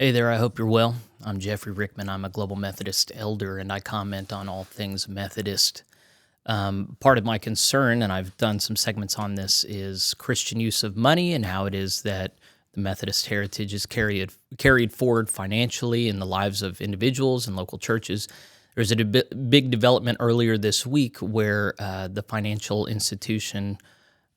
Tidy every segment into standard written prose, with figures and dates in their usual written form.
Hey there, I hope you're well. I'm Jeffrey Rickman. I'm a Global Methodist elder, and I comment on all things Methodist. Part of my concern, and I've done some segments on this, is Christian use of money and how it is that the Methodist heritage is carried forward financially in the lives of individuals and local churches. There was a big development earlier this week where the financial institution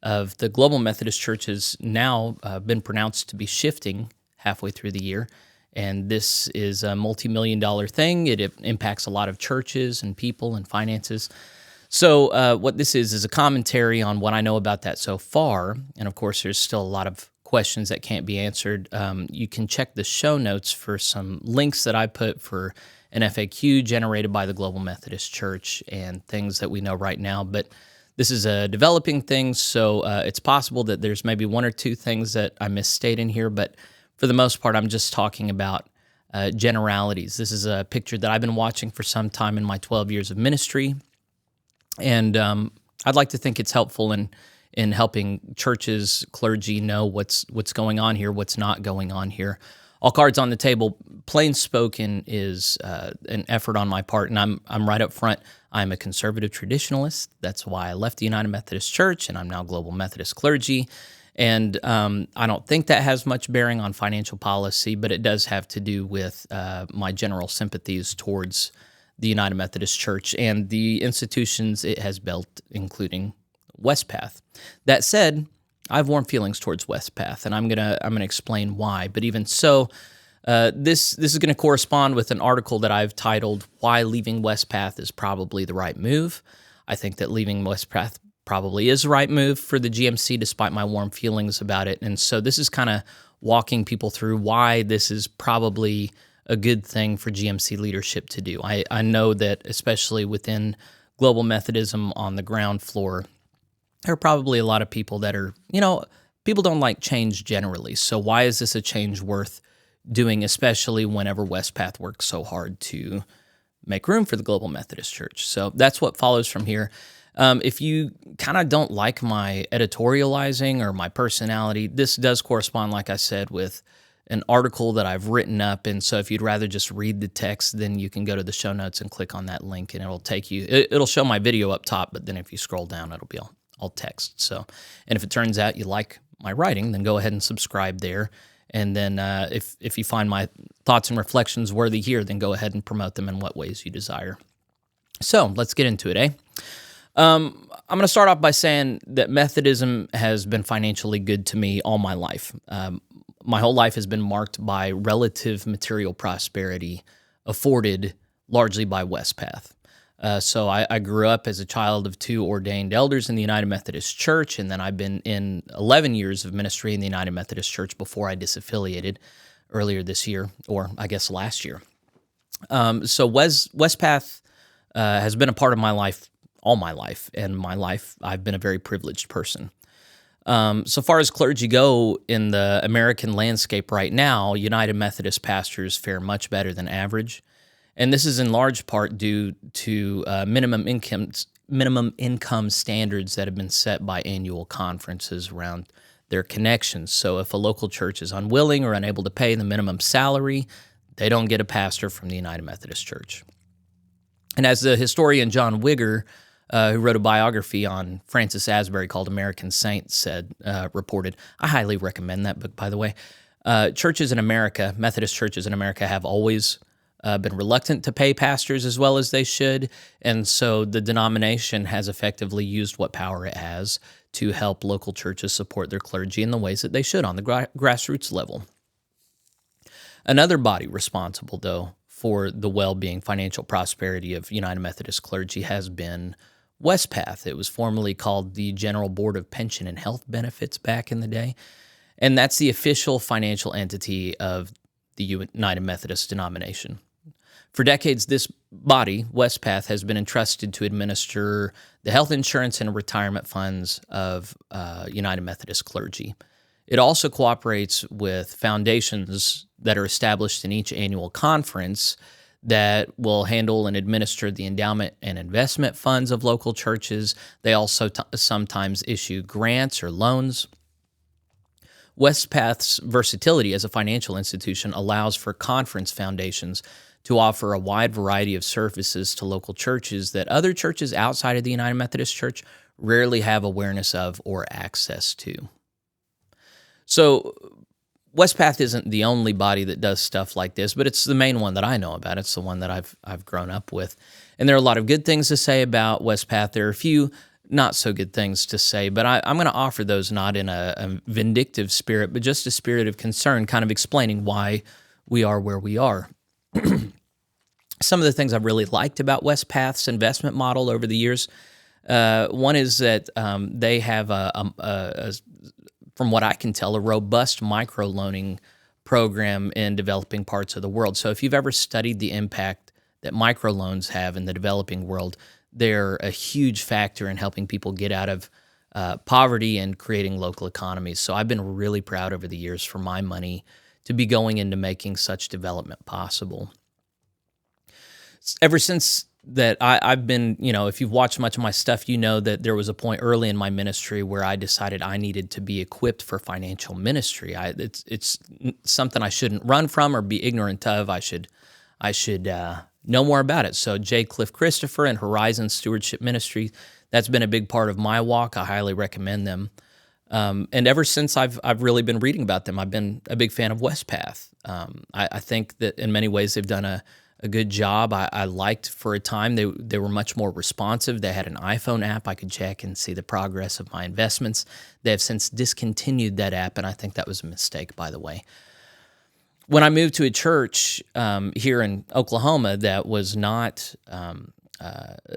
of the Global Methodist Church has now been pronounced to be shifting halfway through the year. And this is a multi-million-dollar thing. It impacts a lot of churches and people and finances. So what this is a commentary on what I know about that so far. And of course, there's still a lot of questions that can't be answered. You can check the show notes for some links that I put for an FAQ generated by the Global Methodist Church and things that we know right now. But this is a developing thing, so it's possible that there's maybe one or two things that I misstate in here, but for the most part, I'm just talking about generalities. This is a picture that I've been watching for some time in my 12 years of ministry, and I'd like to think it's helpful in helping churches, clergy know what's going on here, what's not going on here. All cards on the table. Plain spoken is an effort on my part, and I'm right up front. I'm a conservative traditionalist. That's why I left the United Methodist Church, and I'm now Global Methodist clergy. And I don't think that has much bearing on financial policy, but it does have to do with my general sympathies towards the United Methodist Church and the institutions it has built, including Westpath. That said, I have warm feelings towards Westpath, and I'm gonna explain why. But even so, this is going to correspond with an article that I've titled "Why Leaving Westpath is Probably the Right Move." I think that leaving Westpath probably is the right move for the GMC, despite my warm feelings about it. And so this is kind of walking people through why this is probably a good thing for GMC leadership to do. I know that especially within Global Methodism on the ground floor, there are probably a lot of people that are, people don't like change generally. So why is this a change worth doing, especially whenever Westpath works so hard to make room for the Global Methodist Church? So that's what follows from here. If you kind of don't like my editorializing or my personality, this does correspond, like I said, with an article that I've written up. And so if you'd rather just read the text, then you can go to the show notes and click on that link, and it'll take you, it'll show my video up top, but then if you scroll down, it'll be all text. So, and if it turns out you like my writing, then go ahead and subscribe there. And then if you find my thoughts and reflections worthy here, then go ahead and promote them in what ways you desire. So let's get into it, eh? I'm going to start off by saying that Methodism has been financially good to me all my life. My whole life has been marked by relative material prosperity afforded largely by Westpath. So I grew up as a child of two ordained elders in the United Methodist Church, and then I've been in 11 years of ministry in the United Methodist Church before I disaffiliated earlier this year, or I guess last year. So Westpath has been a part of my life all my life, and my life, I've been a very privileged person. So far as clergy go in the American landscape right now, United Methodist pastors fare much better than average, and this is in large part due to minimum income standards that have been set by annual conferences around their connections. So if a local church is unwilling or unable to pay the minimum salary, they don't get a pastor from the United Methodist Church. And as the historian John Wigger, who wrote a biography on Francis Asbury called American Saints, reported, I highly recommend that book, by the way, churches in America, Methodist churches in America, have always been reluctant to pay pastors as well as they should, and so the denomination has effectively used what power it has to help local churches support their clergy in the ways that they should on the grassroots level. Another body responsible, though, for the well-being, financial prosperity of United Methodist clergy has been Westpath. It was formerly called the General Board of Pension and Health Benefits back in the day, and that's the official financial entity of the United Methodist denomination. For decades, this body, Westpath, has been entrusted to administer the health insurance and retirement funds of United Methodist clergy. It also cooperates with foundations that are established in each annual conference that will handle and administer the endowment and investment funds of local churches. They also sometimes issue grants or loans. Westpath's versatility as a financial institution allows for conference foundations to offer a wide variety of services to local churches that other churches outside of the United Methodist Church rarely have awareness of or access to. So, Westpath isn't the only body that does stuff like this, but it's the main one that I know about. It's the one that I've grown up with. And there are a lot of good things to say about Westpath. There are a few not so good things to say, but I'm going to offer those not in a vindictive spirit, but just a spirit of concern, kind of explaining why we are where we are. Some of the things I've really liked about Westpath's investment model over the years, one is that they have from what I can tell, a robust microloaning program in developing parts of the world. So if you've ever studied the impact that microloans have in the developing world, they're a huge factor in helping people get out of poverty and creating local economies. So I've been really proud over the years for my money to be going into making such development possible. Ever since that I've been, if you've watched much of my stuff, you know that there was a point early in my ministry where I decided I needed to be equipped for financial ministry. It's something I shouldn't run from or be ignorant of. I should know more about it. So J. Cliff Christopher and Horizon Stewardship Ministry, that's been a big part of my walk. I highly recommend them. And ever since I've really been reading about them, I've been a big fan of Westpath. I think that in many ways they've done a good job. I liked for a time they were much more responsive. They had an iPhone app I could check and see the progress of my investments. They have since discontinued that app, and I think that was a mistake, by the way. When I moved to a church here in Oklahoma that was not,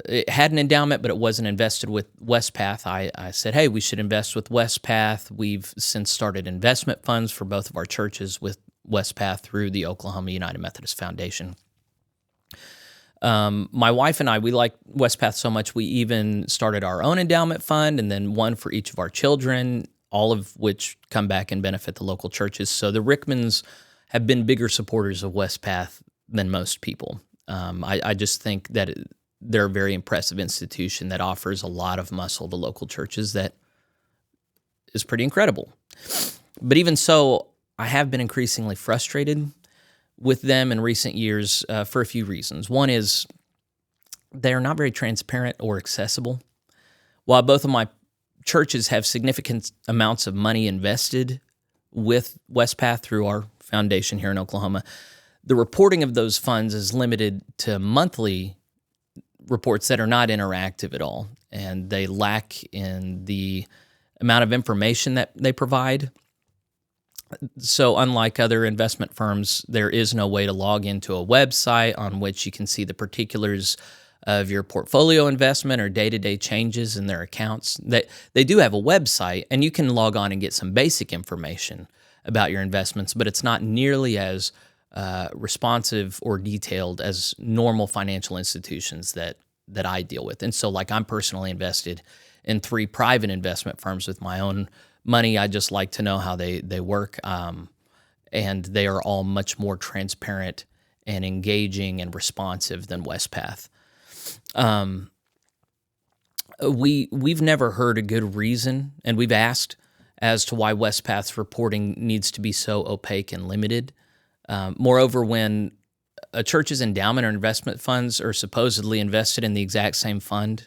it had an endowment, but it wasn't invested with Westpath, I said, hey, we should invest with Westpath. We've since started investment funds for both of our churches with Westpath through the Oklahoma United Methodist Foundation. My wife and I, we like Westpath so much, we even started our own endowment fund and then one for each of our children, all of which come back and benefit the local churches. So the Rickmans have been bigger supporters of Westpath than most people. I just think that they're a very impressive institution that offers a lot of muscle to local churches that is pretty incredible. But even so, I have been increasingly frustrated with them in recent years for a few reasons. One is they're not very transparent or accessible. While both of my churches have significant amounts of money invested with Westpath through our foundation here in Oklahoma, the reporting of those funds is limited to monthly reports that are not interactive at all, and they lack in the amount of information that they provide. So unlike other investment firms, there is no way to log into a website on which you can see the particulars of your portfolio investment or day-to-day changes in their accounts. They do have a website, and you can log on and get some basic information about your investments, but it's not nearly as responsive or detailed as normal financial institutions that I deal with. And so, like, I'm personally invested in 3 private investment firms with my own money. I just like to know how they work, and they are all much more transparent and engaging and responsive than Westpath. We've never heard a good reason, and we've asked as to why Westpath's reporting needs to be so opaque and limited. Moreover, when a church's endowment or investment funds are supposedly invested in the exact same fund,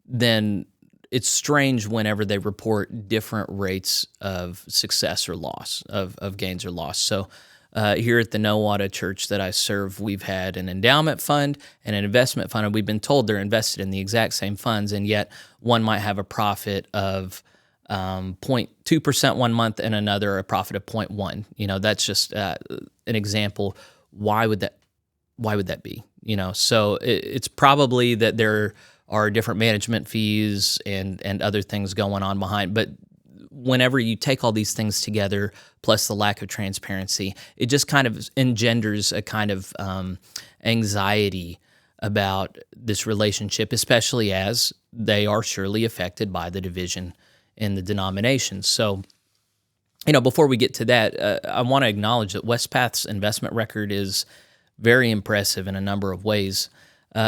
then it's strange whenever they report different rates of success or loss, of gains or loss. So here at the Nowata Church that I serve, we've had an endowment fund and an investment fund, and we've been told they're invested in the exact same funds, and yet one might have a profit of 0.2% one month and another a profit of 0.1. That's just an example. Why would that be? So it's probably that there are different management fees and other things going on behind. But whenever you take all these things together, plus the lack of transparency, it just kind of engenders a kind of anxiety about this relationship, especially as they are surely affected by the division in the denomination. So, before we get to that, I want to acknowledge that Westpath's investment record is very impressive in a number of ways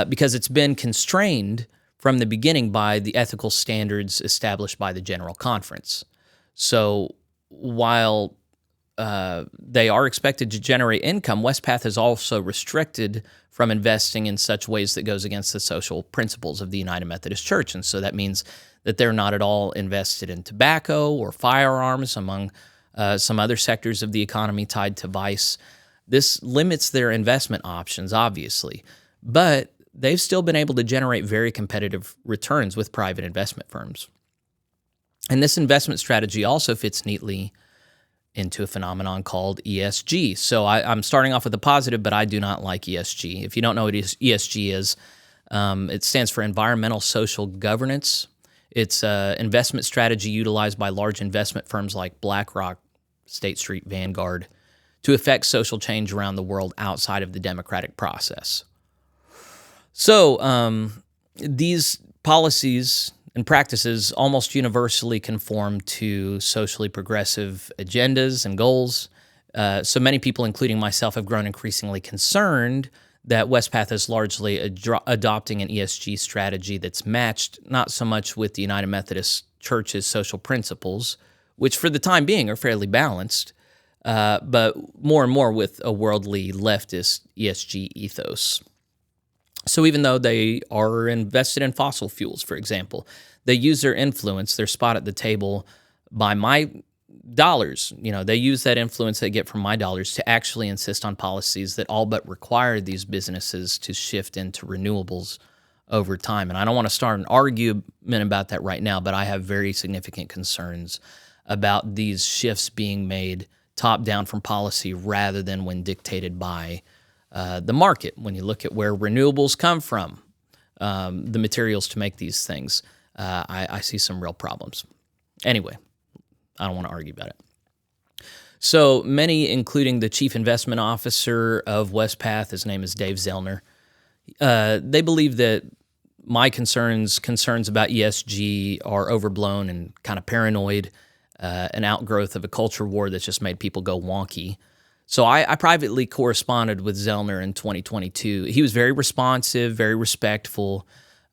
because it's been constrained from the beginning by the ethical standards established by the General Conference. So while they are expected to generate income, Westpath is also restricted from investing in such ways that goes against the social principles of the United Methodist Church. And so that means that they're not at all invested in tobacco or firearms, among some other sectors of the economy tied to vice. This limits their investment options, obviously, but they've still been able to generate very competitive returns with private investment firms. And this investment strategy also fits neatly into a phenomenon called ESG. So I'm starting off with a positive, but I do not like ESG. If you don't know what ESG is, it stands for Environmental Social Governance. It's an investment strategy utilized by large investment firms like BlackRock, State Street, Vanguard, to effect social change around the world outside of the democratic process. So these policies and practices almost universally conform to socially progressive agendas and goals. So many people, including myself, have grown increasingly concerned that Westpath is largely adopting an ESG strategy that's matched not so much with the United Methodist Church's social principles, which for the time being are fairly balanced, but more and more with a worldly leftist ESG ethos. So even though they are invested in fossil fuels, for example, they use their influence, their spot at the table by my dollars. They use that influence they get from my dollars to actually insist on policies that all but require these businesses to shift into renewables over time. And I don't want to start an argument about that right now, but I have very significant concerns about these shifts being made top down from policy rather than when dictated by the market. When you look at where renewables come from, the materials to make these things, I see some real problems. Anyway, I don't want to argue about it. So many, including the chief investment officer of Westpath, his name is Dave Zellner, they believe that my concerns about ESG are overblown and kind of paranoid, an outgrowth of a culture war that's just made people go wonky. So I privately corresponded with Zellner in 2022. He was very responsive, very respectful.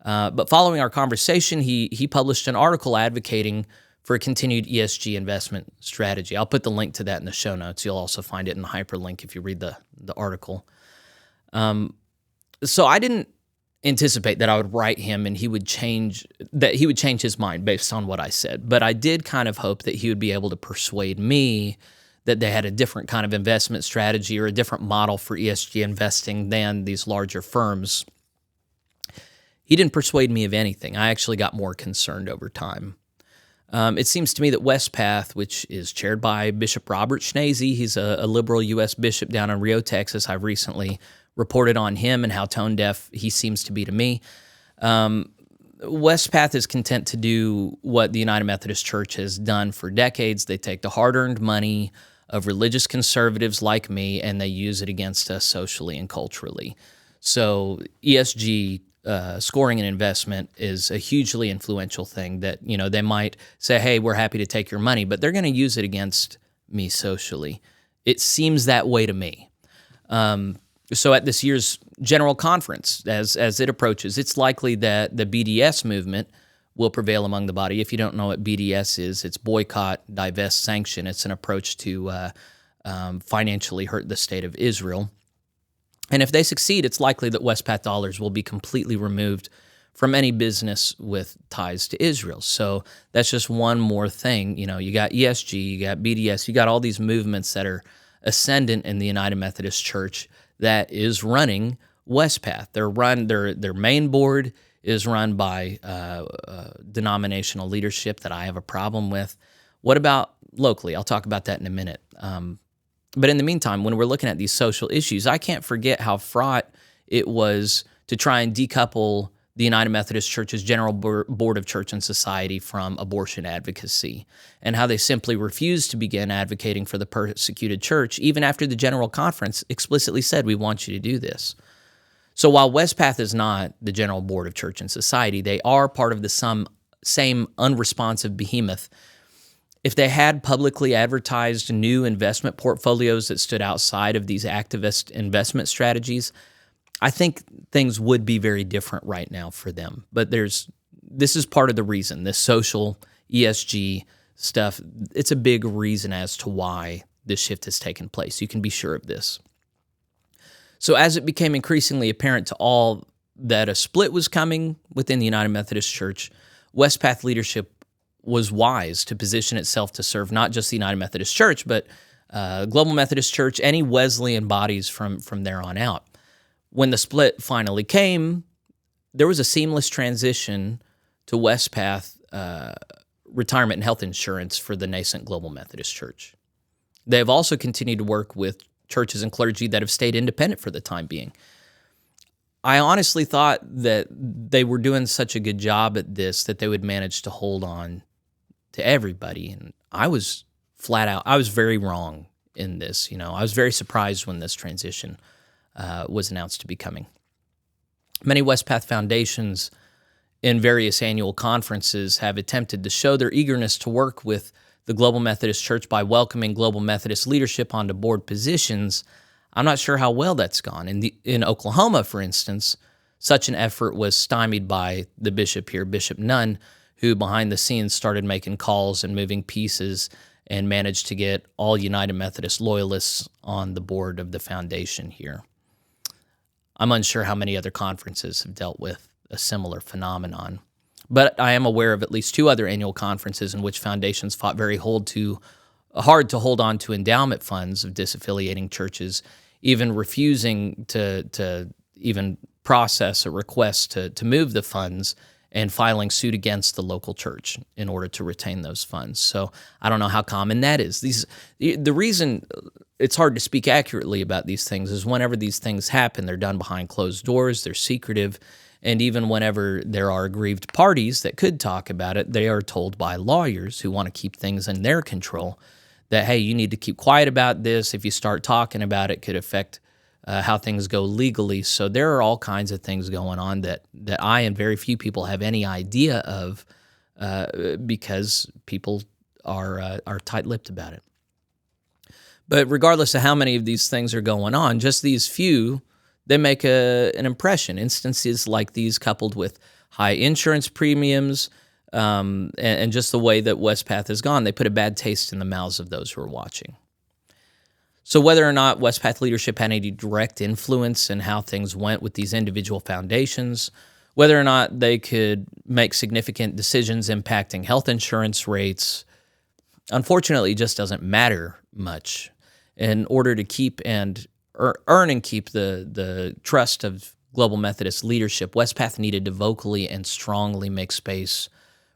But following our conversation, he published an article advocating for a continued ESG investment strategy. I'll put the link to that in the show notes. You'll also find it in the hyperlink if you read the article. So I didn't anticipate that I would write him and he would change his mind based on what I said. But I did kind of hope that he would be able to persuade me that they had a different kind of investment strategy or a different model for ESG investing than these larger firms. He didn't persuade me of anything. I actually got more concerned over time. It seems to me that Westpath, which is chaired by Bishop Robert Schnase, he's a liberal U.S. bishop down in Rio, Texas. I've recently reported on him and how tone-deaf he seems to be to me. Westpath is content to do what the United Methodist Church has done for decades. They take the hard-earned money of religious conservatives like me, and they use it against us socially and culturally. So ESG scoring an investment is a hugely influential thing that, they might say, hey, we're happy to take your money, but they're going to use it against me socially. It seems that way to me. So at this year's General Conference, as it approaches, it's likely that the BDS movement will prevail among the body. If you don't know what BDS is, it's boycott, divest, sanction. It's an approach to financially hurt the state of Israel. And if they succeed, it's likely that Westpath dollars will be completely removed from any business with ties to Israel. So that's just one more thing. You got ESG, you got BDS, you got all these movements that are ascendant in the United Methodist Church that is running Westpath. Their main board is run by denominational leadership that I have a problem with. What about locally? I'll talk about that in a minute. But in the meantime, when we're looking at these social issues, I can't forget how fraught it was to try and decouple the United Methodist Church's General Board of Church and Society from abortion advocacy, and how they simply refused to begin advocating for the persecuted church, even after the General Conference explicitly said, we want you to do this. So while Westpath is not the General Board of Church and Society, they are part of the same unresponsive behemoth. If they had publicly advertised new investment portfolios that stood outside of these activist investment strategies, I think things would be very different right now for them. But this is part of the reason, this social ESG stuff, it's a big reason as to why this shift has taken place. You can be sure of this. So as it became increasingly apparent to all that a split was coming within the United Methodist Church, Westpath leadership was wise to position itself to serve not just the United Methodist Church, but Global Methodist Church, any Wesleyan bodies from there on out. When the split finally came, there was a seamless transition to Wespath retirement and health insurance for the nascent Global Methodist Church. They have also continued to work with churches and clergy that have stayed independent for the time being. I honestly thought that they were doing such a good job at this that they would manage to hold on to everybody, and I was flat out, I was very wrong in this. I was very surprised when this transition was announced to be coming. Many Westpath foundations in various annual conferences have attempted to show their eagerness to work with the Global Methodist Church by welcoming Global Methodist leadership onto board positions. I'm not sure how well that's gone. In Oklahoma, for instance, such an effort was stymied by the bishop here, Bishop Nunn, who behind the scenes started making calls and moving pieces and managed to get all United Methodist loyalists on the board of the foundation here. I'm unsure how many other conferences have dealt with a similar phenomenon, but I am aware of at least 2 other annual conferences in which foundations fought very hard to hold on to endowment funds of disaffiliating churches, even refusing to even process a request to move the funds and filing suit against the local church in order to retain those funds. So I don't know how common that is. The reason it's hard to speak accurately about these things is whenever these things happen, they're done behind closed doors, they're secretive, and even whenever there are aggrieved parties that could talk about it, they are told by lawyers who want to keep things in their control that, hey, you need to keep quiet about this. If you start talking about it, could affect how things go legally. So there are all kinds of things going on that I and very few people have any idea of because people are tight-lipped about it. But regardless of how many of these things are going on, just these few, they make an impression. Instances like these coupled with high insurance premiums and just the way that Westpath has gone, they put a bad taste in the mouths of those who are watching. So whether or not Westpath leadership had any direct influence in how things went with these individual foundations, whether or not they could make significant decisions impacting health insurance rates, unfortunately, it just doesn't matter much. In order to keep and earn and keep the trust of Global Methodist leadership, Westpath needed to vocally and strongly make space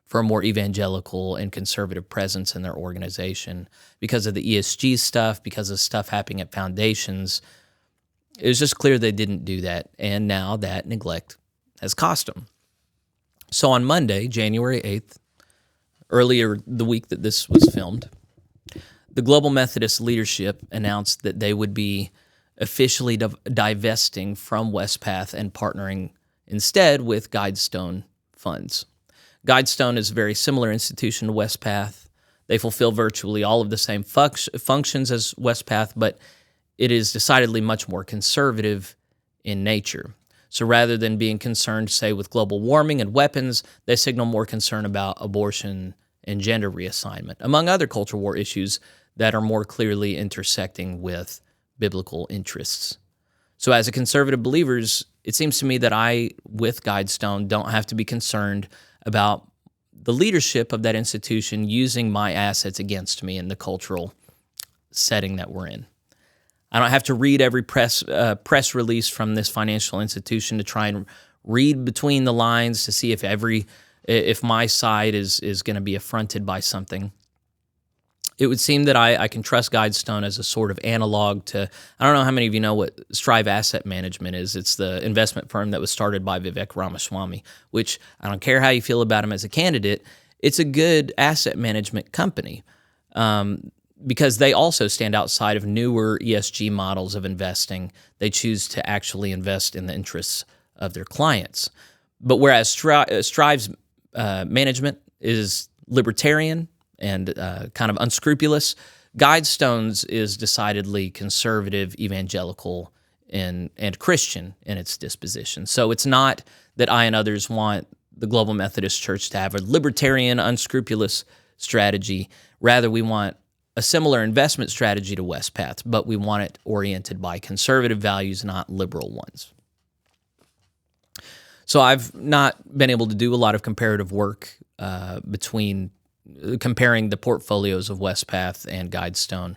for a more evangelical and conservative presence in their organization. Because of the ESG stuff, because of stuff happening at foundations, it was just clear they didn't do that, and now that neglect has cost them. So on Monday, January 8th, earlier the week that this was filmed, the Global Methodist leadership announced that they would be officially divesting from Westpath and partnering instead with GuideStone funds. GuideStone is a very similar institution to Westpath. They fulfill virtually all of the same functions as Westpath, but it is decidedly much more conservative in nature. So rather than being concerned, say, with global warming and weapons, they signal more concern about abortion and gender reassignment, among other culture war issues that are more clearly intersecting with biblical interests. So as a conservative believers, it seems to me that I, with GuideStone, don't have to be concerned about the leadership of that institution using my assets against me in the cultural setting that we're in. I don't have to read every press release from this financial institution to try and read between the lines to see if my side is going to be affronted by something. It would seem that I can trust GuideStone as a sort of analog to, I don't know how many of you know what Strive Asset Management is. It's the investment firm that was started by Vivek Ramaswamy, which I don't care how you feel about him as a candidate, it's a good asset management company because they also stand outside of newer ESG models of investing. They choose to actually invest in the interests of their clients. But whereas Strive's management is libertarian and kind of unscrupulous, GuideStone's is decidedly conservative, evangelical, and Christian in its disposition. So it's not that I and others want the Global Methodist Church to have a libertarian, unscrupulous strategy. Rather, we want a similar investment strategy to Westpath, but we want it oriented by conservative values, not liberal ones. So I've not been able to do a lot of comparative work between comparing the portfolios of Wespath and GuideStone,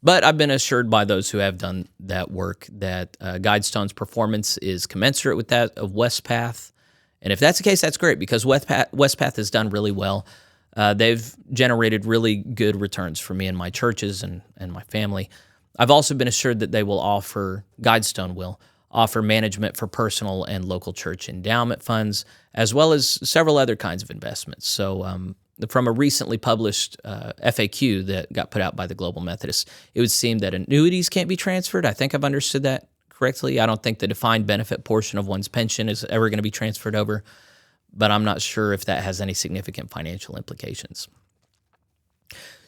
but I've been assured by those who have done that work that GuideStone's performance is commensurate with that of Westpath. And if that's the case, that's great, because Westpath has done really well. They've generated really good returns for me and my churches and my family. I've also been assured that GuideStone will offer management for personal and local church endowment funds, as well as several other kinds of investments. So from a recently published FAQ that got put out by the Global Methodist, it would seem that annuities can't be transferred. I think I've understood that correctly. I don't think the defined benefit portion of one's pension is ever going to be transferred over, but I'm not sure if that has any significant financial implications.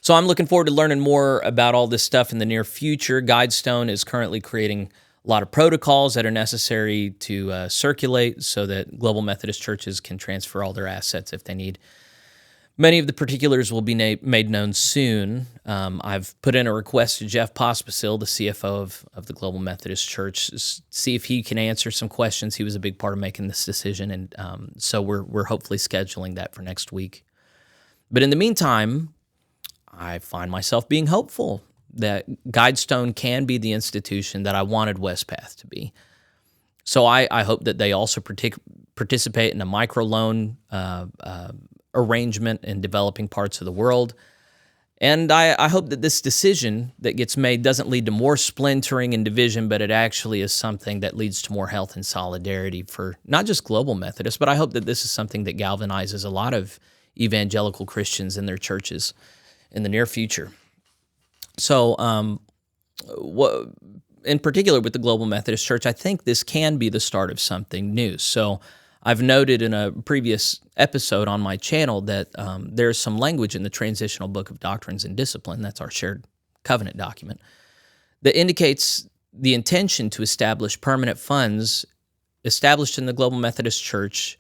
So I'm looking forward to learning more about all this stuff in the near future. GuideStone is currently creating a lot of protocols that are necessary to circulate so that Global Methodist churches can transfer all their assets if they need. Many of the particulars will be made known soon. I've put in a request to Jeff Pospisil, the CFO of the Global Methodist Church, see if he can answer some questions. He was a big part of making this decision, and so we're hopefully scheduling that for next week. But in the meantime, I find myself being hopeful that GuideStone can be the institution that I wanted Westpath to be. So I hope that they also participate in a microloan arrangement in developing parts of the world. And I hope that this decision that gets made doesn't lead to more splintering and division, but it actually is something that leads to more health and solidarity for not just Global Methodists, but I hope that this is something that galvanizes a lot of evangelical Christians in their churches in the near future. So in particular with the Global Methodist Church, I think this can be the start of something new. So I've noted in a previous episode on my channel that there's some language in the Transitional Book of Doctrines and Discipline, that's our shared covenant document, that indicates the intention to establish permanent funds established in the Global Methodist Church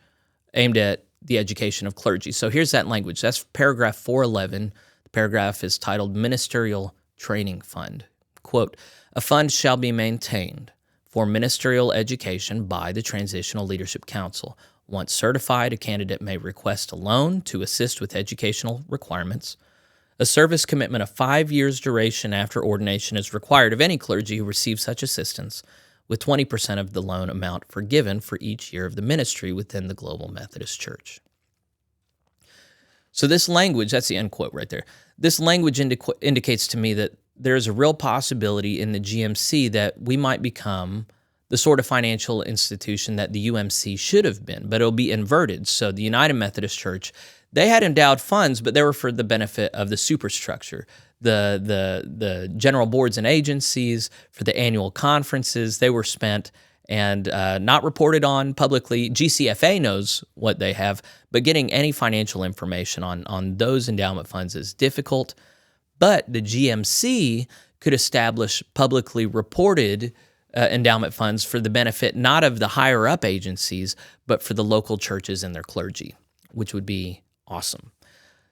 aimed at the education of clergy. So here's that language. That's paragraph 411. The paragraph is titled Ministerial Training Fund. Quote, "A fund shall be maintained for ministerial education by the Transitional Leadership Council. Once certified, a candidate may request a loan to assist with educational requirements. A service commitment of 5 years' duration after ordination is required of any clergy who receives such assistance, with 20% of the loan amount forgiven for each year of the ministry within the Global Methodist Church." So this language, that's the end quote right there. This language indicates to me that there's a real possibility in the GMC that we might become the sort of financial institution that the UMC should have been, but it'll be inverted. So the United Methodist Church, they had endowed funds, but they were for the benefit of the superstructure, the general boards and agencies, for the annual conferences. They were spent and not reported on publicly. GCFA knows what they have, but getting any financial information on those endowment funds is difficult. But the GMC could establish publicly reported endowment funds for the benefit not of the higher-up agencies, but for the local churches and their clergy, which would be awesome.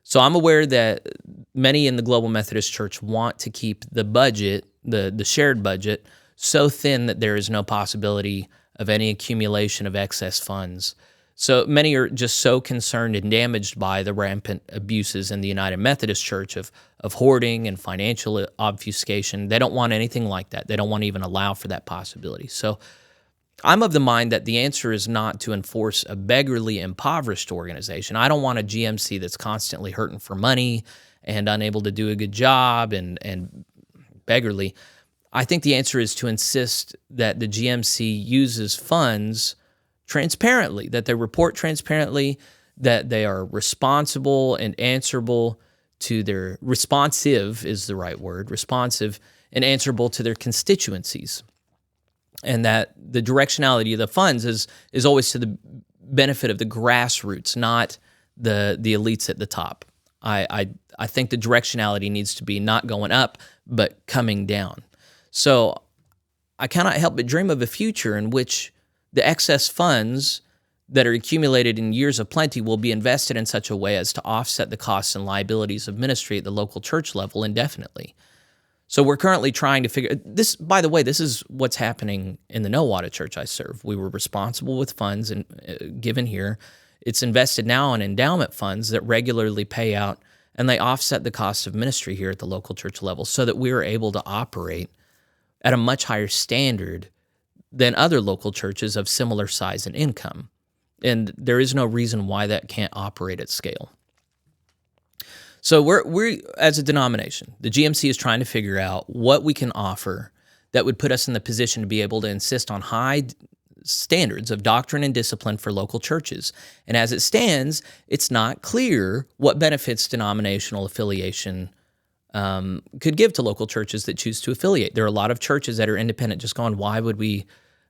So I'm aware that many in the Global Methodist Church want to keep the budget, the shared budget, so thin that there is no possibility of any accumulation of excess funds. So many are just so concerned and damaged by the rampant abuses in the United Methodist Church of hoarding and financial obfuscation. They don't want anything like that. They don't want to even allow for that possibility. So I'm of the mind that the answer is not to enforce a beggarly, impoverished organization. I don't want a GMC that's constantly hurting for money and unable to do a good job and beggarly. I think the answer is to insist that the GMC uses funds transparently, that they report transparently, that they are responsible and answerable to their, responsive is the right word, responsive and answerable to their constituencies. And that the directionality of the funds is always to the benefit of the grassroots, not the elites at the top. I think the directionality needs to be not going up, but coming down. So I cannot help but dream of a future in which the excess funds that are accumulated in years of plenty will be invested in such a way as to offset the costs and liabilities of ministry at the local church level indefinitely. So we're currently trying to figure this. By the way, this is what's happening in the Nowata church I serve. We were responsible with funds and given here. It's invested now in endowment funds that regularly pay out, and they offset the cost of ministry here at the local church level so that we are able to operate at a much higher standard than other local churches of similar size and income. And there is no reason why that can't operate at scale. So we're as a denomination, the GMC is trying to figure out what we can offer that would put us in the position to be able to insist on high standards of doctrine and discipline for local churches. And as it stands, it's not clear what benefits denominational affiliation could give to local churches that choose to affiliate. There are a lot of churches that are independent just going, why would we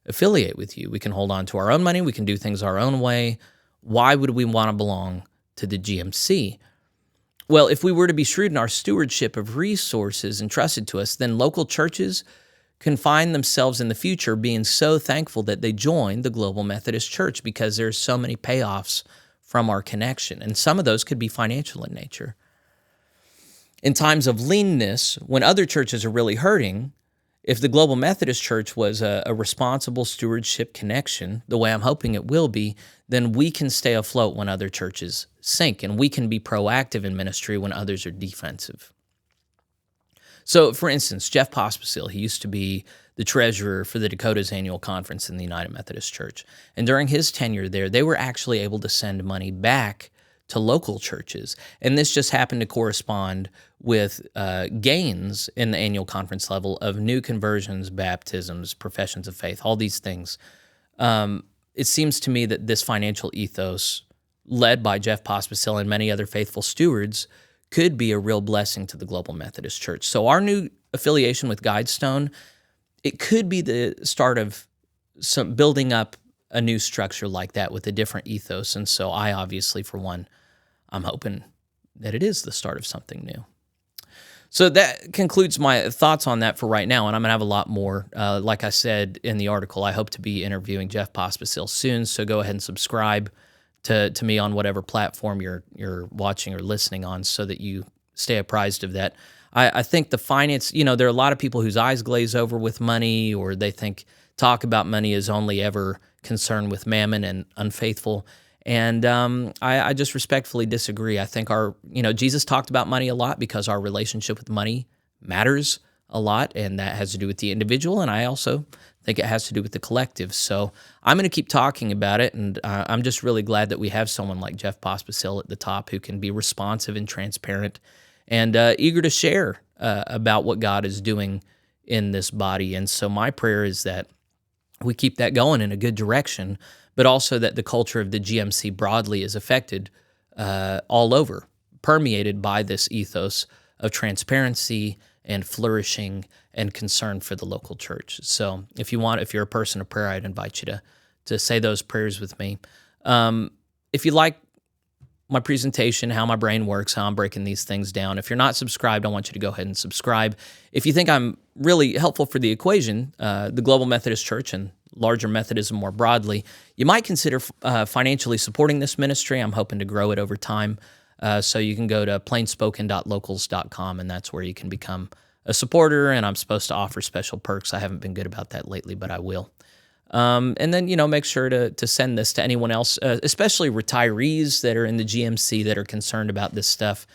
affiliate with you? We can hold on to our own money. We can do things our own way. Why would we want to belong to the GMC? Well, if we were to be shrewd in our stewardship of resources entrusted to us, then local churches can find themselves in the future being so thankful that they joined the Global Methodist Church because there's so many payoffs from our connection. And some of those could be financial in nature. In times of leanness, when other churches are really hurting, if the Global Methodist Church was a responsible stewardship connection, the way I'm hoping it will be, then we can stay afloat when other churches sink, and we can be proactive in ministry when others are defensive. So, for instance, Jeff Pospisil, he used to be the treasurer for the Dakota's annual conference in the United Methodist Church. And during his tenure there, they were actually able to send money back to local churches. And this just happened to correspond with gains in the annual conference level of new conversions, baptisms, professions of faith, all these things. It seems to me that this financial ethos, led by Jeff Pospisil and many other faithful stewards, could be a real blessing to the Global Methodist Church. So our new affiliation with GuideStone, it could be the start of some building up a new structure like that with a different ethos. And so I obviously, for one, I'm hoping that it is the start of something new. So that concludes my thoughts on that for right now, and I'm going to have a lot more. Like I said in the article, I hope to be interviewing Jeff Pospisil soon, so go ahead and subscribe to me on whatever platform you're watching or listening on so that you stay apprised of that. I think the finance, there are a lot of people whose eyes glaze over with money, or they think talk about money is only ever concerned with mammon and unfaithful. And I just respectfully disagree. I think Jesus talked about money a lot because our relationship with money matters a lot, and that has to do with the individual, and I also think it has to do with the collective. So I'm going to keep talking about it, and I'm just really glad that we have someone like Jeff Pospisil at the top who can be responsive and transparent and eager to share about what God is doing in this body. And so my prayer is that we keep that going in a good direction, but also that the culture of the GMC broadly is affected all over, permeated by this ethos of transparency and flourishing and concern for the local church. So if you're a person of prayer, I'd invite you to say those prayers with me. If you like my presentation, how my brain works, how I'm breaking these things down, if you're not subscribed, I want you to go ahead and subscribe. If you think I'm really helpful for the equation, the Global Methodist Church and larger Methodism more broadly, you might consider financially supporting this ministry. I'm hoping to grow it over time. So you can go to plainspoken.locals.com, and that's where you can become a supporter, and I'm supposed to offer special perks. I haven't been good about that lately, but I will. And then, make sure to send this to anyone else, especially retirees that are in the GMC that are concerned about this stuff,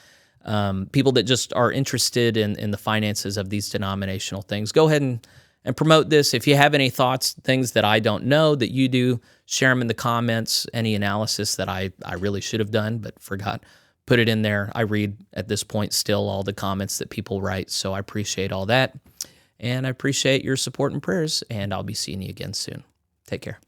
people that just are interested in the finances of these denominational things. Go ahead and promote this. If you have any thoughts, things that I don't know that you do, share them in the comments. Any analysis that I really should have done but forgot, put it in there. I read at this point still all the comments that people write, so I appreciate all that. And I appreciate your support and prayers, and I'll be seeing you again soon. Take care.